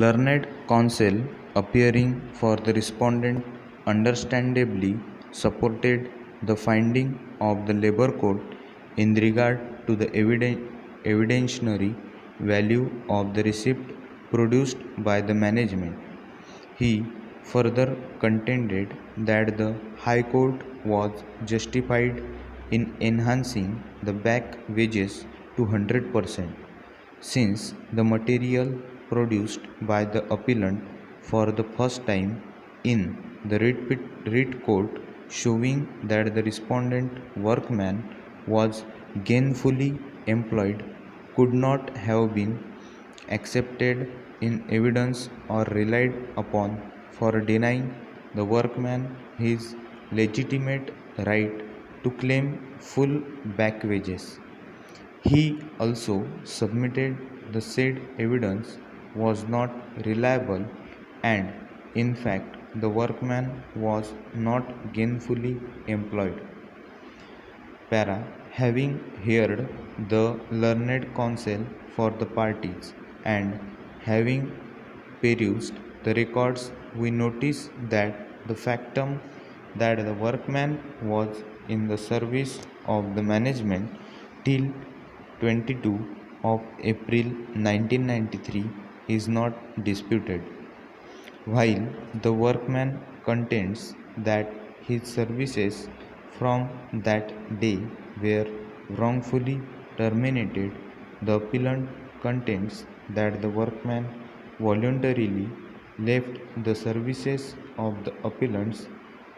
Learned counsel appearing for the respondent understandably supported the finding of the Labour Court in regard to the evidentiary value of the receipt produced by the management. He further contended that the High Court was justified in enhancing the back wages to 100%, since the material produced by the appellant for the first time in the writ court showing that the respondent workman was gainfully employed could not have been accepted in evidence or relied upon for denying the workman his legitimate right to claim full back wages. He also submitted the said evidence was not reliable and, in fact, the workman was not gainfully employed. Para. Having heard the learned counsel for the parties and having perused the records, we notice that the factum that the workman was in the service of the management till 22 of April 1993 is not disputed. While the workman contends that his services from that day were wrongfully terminated, the appellant contends that the workman voluntarily left the services of the appellants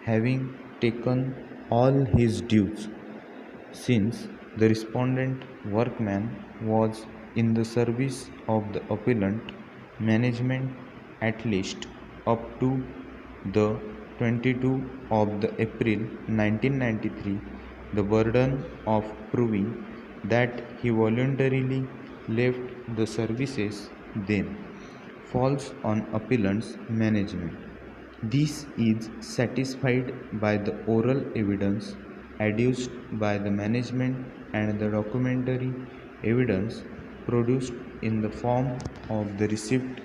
having taken all his dues, since the respondent workman was in the service of the appellant management at least up to the 22 of the April 1993, the burden of proving that he voluntarily left the services then falls on appellant's management. This is satisfied by the oral evidence adduced by the management and the documentary evidence produced in the form of the receipt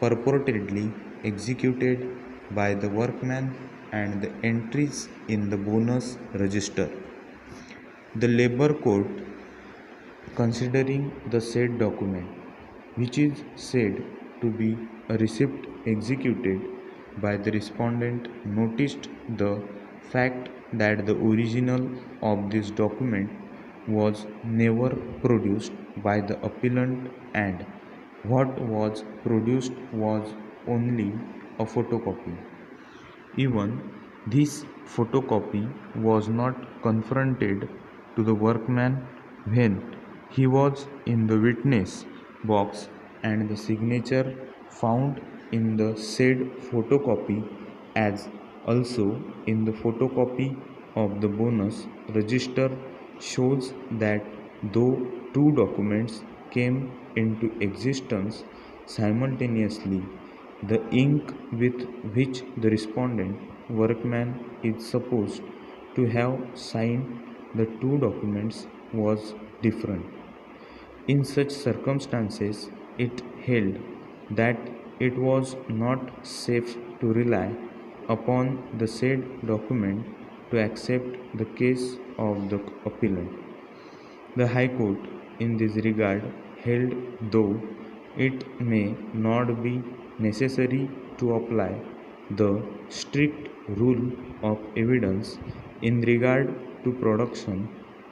purportedly executed by the workman and the entries in the bonus register. The Labour Court, considering the said document, which is said to be a receipt executed by the respondent, noticed the fact that the original of this document was never produced by the appellant and what was produced was only a photocopy. Even this photocopy was not confronted to the workman when he was in the witness box, and the signature found in the said photocopy as also in the photocopy of the bonus register shows that though two documents came into existence simultaneously, the ink with which the respondent workman is supposed to have signed the two documents was different. In such circumstances, it held that it was not safe to rely upon the said document to accept the case of the appellant. The High Court, in this regard, held though it may not be necessary to apply the strict rule of evidence in regard to production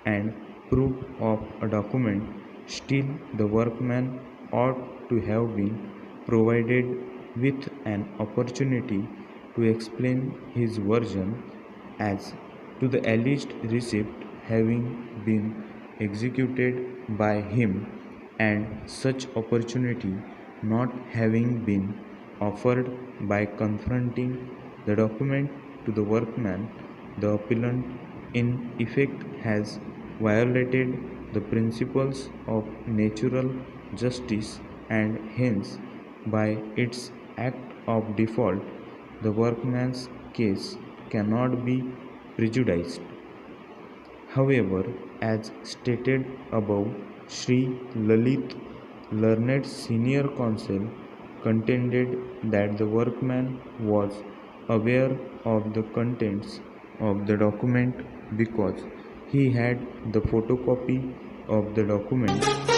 and proof of a document, still the workman ought to have been provided with an opportunity to explain his version as to the alleged receipt having been executed by him, and such opportunity not having been offered by confronting the document to the workman, the appellant in effect has violated the principles of natural justice, and hence by its act of default the workman's case cannot be prejudiced. However, as stated above, Sri Lalit, learned senior counsel, contended that the workman was aware of the contents of the document because he had the photocopy of the document